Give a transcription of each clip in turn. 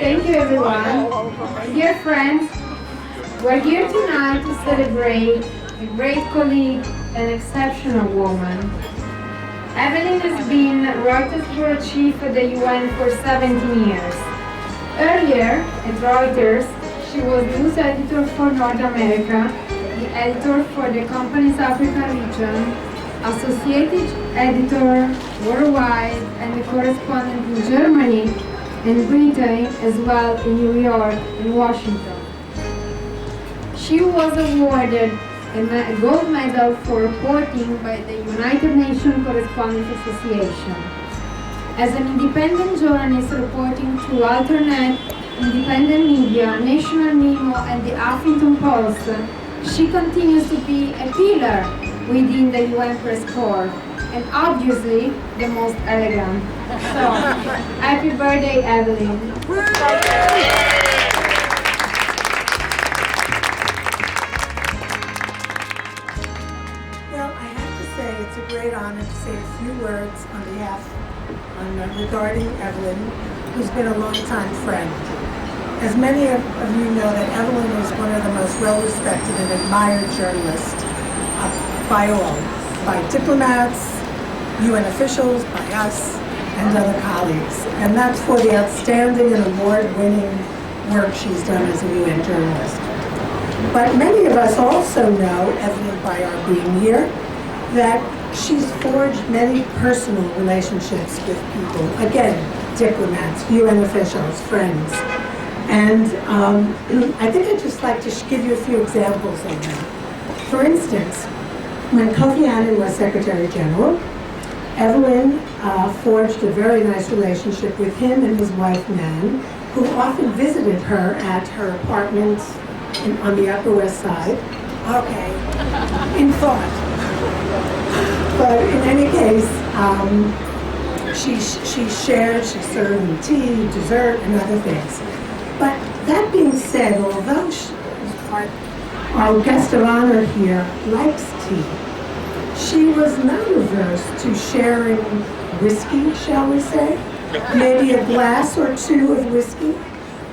Thank you, everyone. Dear friends, we're here tonight to celebrate a great colleague and exceptional woman. Evelyn has been Reuters Bureau Chief at the UN for 17 years. Earlier, at Reuters, she was news editor for North America, the editor for the company's Africa region, associated editor worldwide, and the correspondent in Germany and Britain, as well in New York and Washington. She was awarded a gold medal for reporting by the United Nations Correspondents Association. As an independent journalist reporting to Alternet, independent media, National Memo, and the Huffington Post, she continues to be a pillar within the UN Press Corps, and obviously the most elegant. So, happy birthday, Evelyn. Well, I have to say it's a great honor to say a few words on behalf regarding Evelyn, who's been a longtime friend. As many of you know, that Evelyn is one of the most well-respected and admired journalists by all, by diplomats, UN officials, by us, and other colleagues. And that's for the outstanding and award-winning work she's done as a UN journalist. But many of us also know, evident by our being here, that she's forged many personal relationships with people. Again, diplomats, UN officials, friends. And I think I'd just like to give you a few examples of them. For instance, when Kofi Annan was Secretary General, Evelyn forged a very nice relationship with him and his wife, Nan, who often visited her at her apartment on the Upper West Side. Okay, in thought. But in any case, she served them tea, dessert, and other things. But that being said, although our guest of honor here likes tea, she was not averse to sharing whiskey, shall we say, maybe a glass or two of whiskey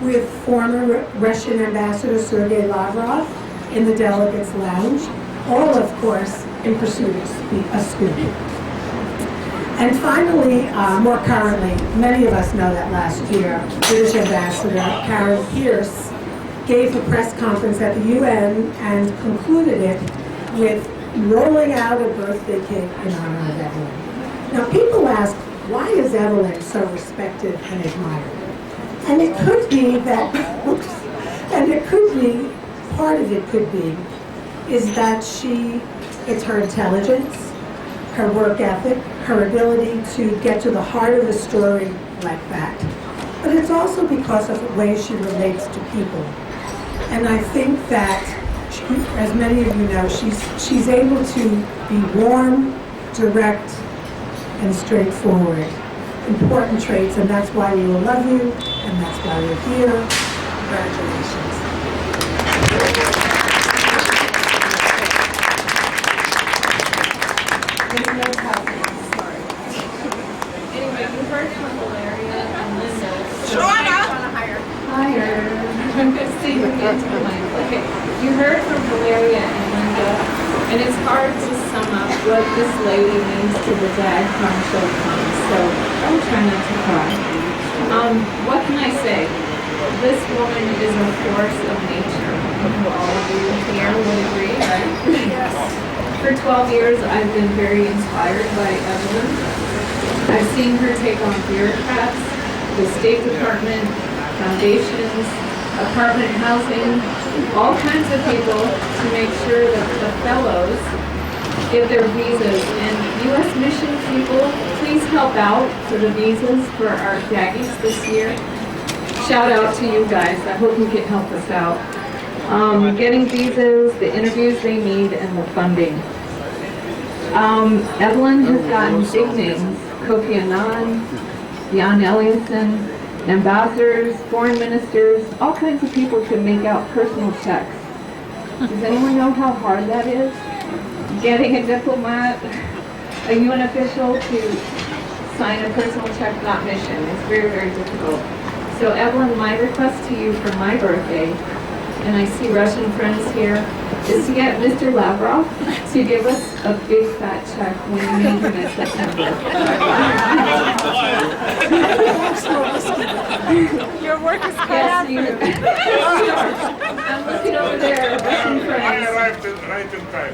with former Russian Ambassador Sergei Lavrov in the Delegates Lounge, all, of course, in pursuit of a scoop. And finally, more currently, many of us know that last year, British Ambassador Karen Pierce gave a press conference at the UN and concluded it with rolling out a birthday cake in honor of Evelyn. Now, people ask, why is Evelyn so respected and admired? And it could be that, part of it could be, is that it's her intelligence, her work ethic, her ability to get to the heart of a story like that. But it's also because of the way she relates to people. And I think that, as many of you know, she's able to be warm, direct, and straightforward. Important traits, and that's why we will love you, and that's why we're here. Congratulations. Anyway, you heard from Valeria and Linda. See you again tonight. Okay, you heard from Valeria and Linda, and it's hard to sum up what this lady means to the Dag Hammarskjöld Fund, so I'll try not to cry. What can I say? This woman is a force of nature. All of you here would agree, right? Yes. For 12 years, I've been very inspired by Evelyn. I've seen her take on bureaucrats, the State Department, foundations, apartment housing, all kinds of people to make sure that the fellows get their visas. And U.S. mission people, please help out for the visas for our Daggies this year. Shout out to you guys. I hope you can help us out. Getting visas, the interviews they need, and the funding. Evelyn has gotten big names. Kofi Annan, Jan Eliasson, ambassadors, foreign ministers, all kinds of people to make out personal checks. Does anyone know how hard that is? Getting a diplomat, a UN official to sign a personal check, not mission. It's very, very difficult. So Evelyn, my request to you for my birthday, and I see Russian friends here, is to get Mr. Lavrov to give us a big fat check when you meet him in September. Your work is cut Yes, out for you. you. I'm looking over there, Russian I friends. arrived right in time.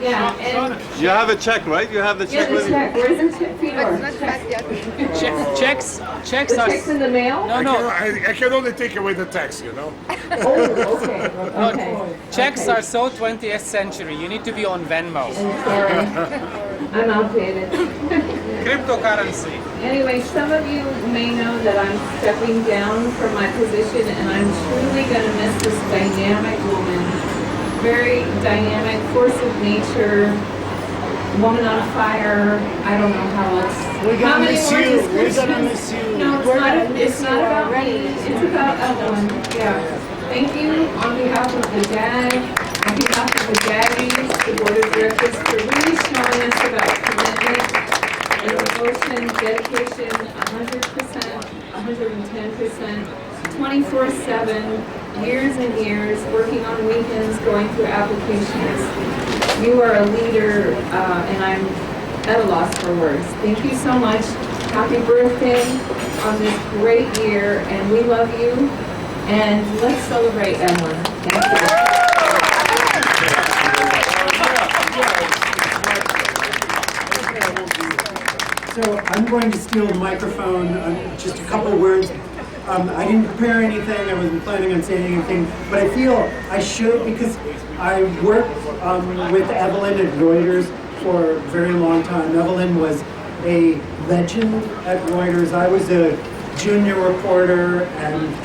Yeah, and You have a check, right? You have the yeah, check the with you? check. Where's the check, Fedor? Checks The are check's in the mail? I can only take away the tax, you know. Oh, okay. Okay. checks Okay. are so 20th century. You need to be on Venmo. I'm sorry. I'm outdated. Cryptocurrency. Anyway, some of you may know that I'm stepping down from my position, and I'm truly going to miss this dynamic woman. Very dynamic, force of nature, woman on fire. I don't know how else. We're How gonna many miss more you. We're descriptions? gonna miss you. No, it's not about me. It's about Evelyn. Yeah. Thank you on behalf of the DAG, on behalf of the DAGgies, the Board of Directors, for really showing us about commitment and devotion, dedication, 100%, 110%, 24/7, years and years, working on weekends, going through applications. You are a leader, and I'm at a loss for words. Thank you so much. Happy birthday on this great year, and we love you. And let's celebrate Evelyn. Thank you. So I'm going to steal the microphone. Just a couple words. I didn't prepare anything. I wasn't planning on saying anything, but I feel I should because I worked with Evelyn at Reuters for a very long time. Evelyn was a legend at Reuters. I was a junior reporter, and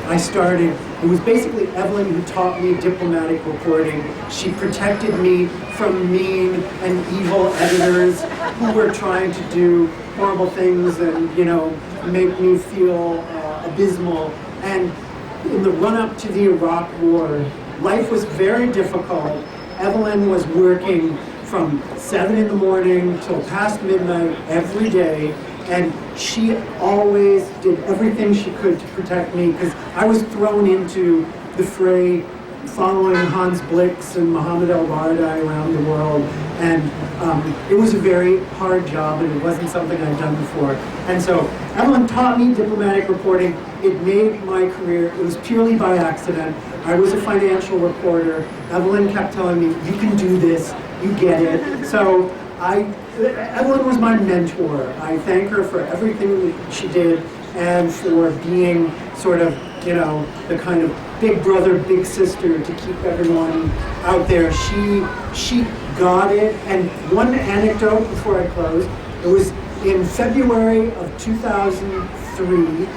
I started. It was basically Evelyn who taught me diplomatic reporting. She protected me from mean and evil editors who were trying to do horrible things and, you know, make me feel abysmal. And in the run-up to the Iraq War, life was very difficult. Evelyn was working from 7 in the morning till past midnight every day, and she always did everything she could to protect me because I was thrown into the fray following Hans Blix and Mohammed El-Baradei around the world, and it was a very hard job, and it wasn't something I'd done before. And so Evelyn taught me diplomatic reporting. It made my career. It was purely by accident. I was a financial reporter. Evelyn kept telling me, "You can do this. You get it." So Evelyn was my mentor. I thank her for everything that she did and for being sort of, you know, the kind of big brother, big sister to keep everyone out there. She got it. And one anecdote before I close, it was in February of 2003.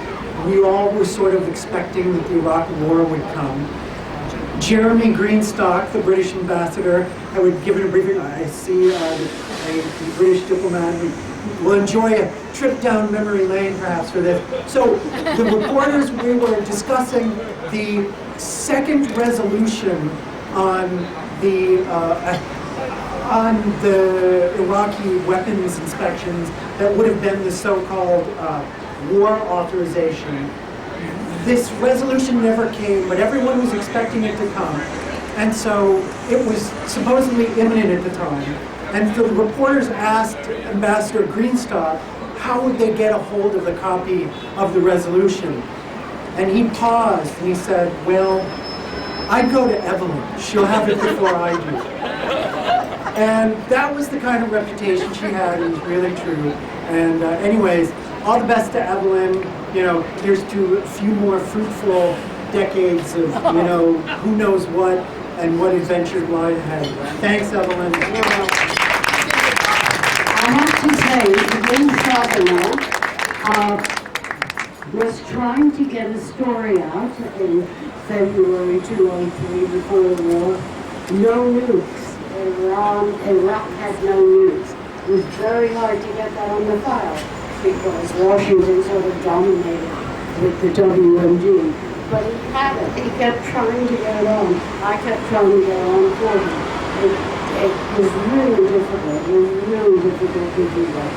We all were sort of expecting that the Iraq War would come. Jeremy Greenstock, the British ambassador, I would give it a briefing. I see a British diplomat. We'll enjoy a trip down memory lane, perhaps, for this. So the reporters, we were discussing the second resolution on the Iraqi weapons inspections that would have been the so-called war authorization. This resolution never came, but everyone was expecting it to come. And so it was supposedly imminent at the time. And the reporters asked Ambassador Greenstock how would they get a hold of the copy of the resolution. And he paused and he said, "Well, I'd go to Evelyn. She'll have it before I do." And that was the kind of reputation she had. It was really true. And anyways, all the best to Evelyn. You know, here's to a few more fruitful decades of, you know, who knows what and what adventures lie ahead. Thanks, Evelyn. I have to say, Lynn Southerner was trying to get a story out in February 2003 before the war. No nukes. Iraq had no nukes. It was very hard to get that on the file because Washington sort of dominated with the WMD. But he had it. He kept trying to get it on. I kept trying to get it on for him. it was really difficult to do that.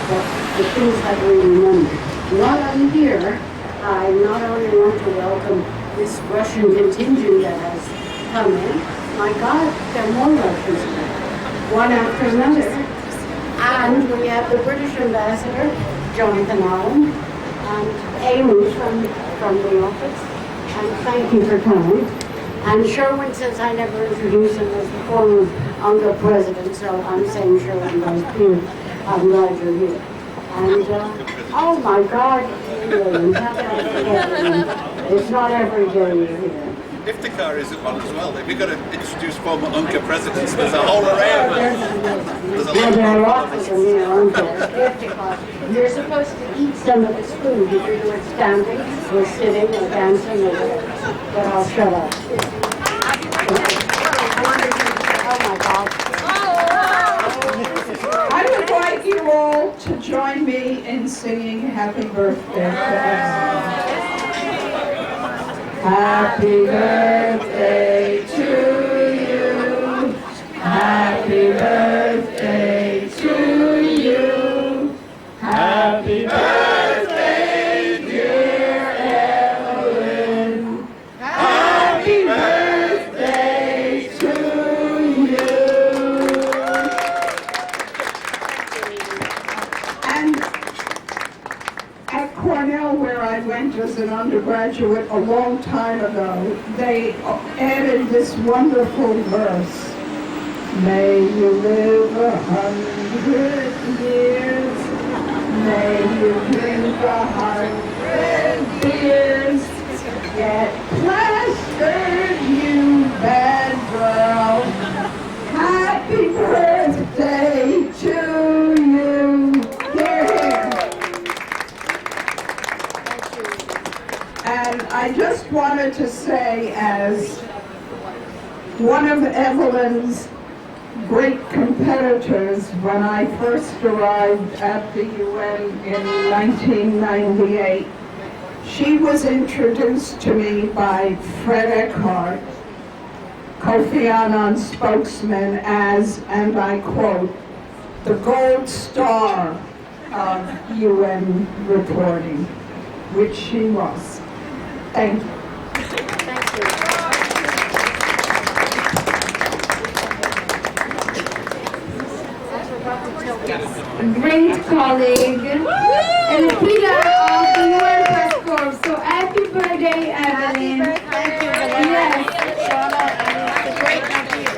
But the things that we remember. While I'm here, I not only want to welcome this Russian contingent that has come in. My God, there are more Russians here, one after another. And we have the British ambassador, Jonathan Allen, and Amy from the office. And thank you for coming. And Sherwin says I never introduced him as the former UNGA president, so I'm saying Sherwin was here. I'm glad you're here. And oh my God, William, how can I forget him? It's not every day you're here. Iftikhar is at one as well. We've got to introduce former UNCA presidents. There's a whole array of them. There's a lot there are lots of them here, aren't there? Iftikhar. You're supposed to eat some of this food. You can do it standing, or sitting, or dancing, or whatever. But I'll shut up. Oh my God. I would like you all to join me in singing Happy Birthday to Evelyn. Happy birthday to you. Happy birthday to you. Happy birthday, dear Evelyn. Happy birthday to you. And at Cornell, where I went as an undergraduate a long time ago, they added this wonderful verse. May you live 100 years. May you drink 100 beers. Get plastered, you bad girl. Happy birthday to you. Hear, hear. And I just wanted to say, as one of Evelyn's great competitors when I first arrived at the UN in 1998, she was introduced to me by Fred Eckhart, Kofi Annan's spokesman, as, and I quote, the gold star of UN reporting, which she was. Thank you. Thank you. Great colleague and a pillar of the UN Press Corps. So happy birthday, Evelyn. Thank you, Evelyn. Yes. It's a great idea.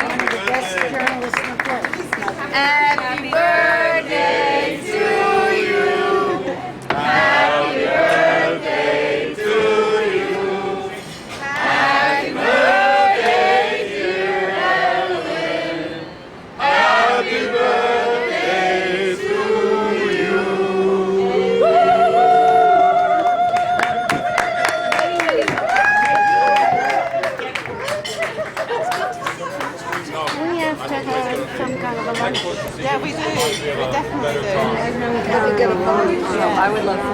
One of the best journalists in the place. Happy birthday to you. Happy birthday to you. Happy birthday, dear Evelyn. Happy birthday to you. We have to have some kind of a lunch. Yeah, we do. We definitely do. Can we get a phone? I would love to.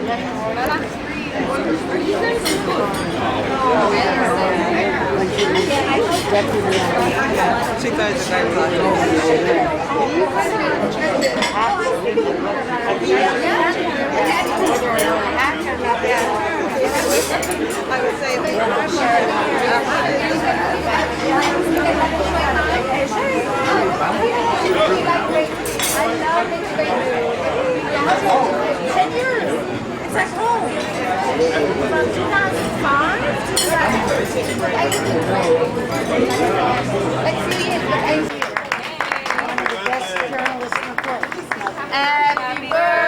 I would say It's like home. From 2005 to 2006. Like 3 years, but 8 years. One of the best journalists in the place. Happy birthday.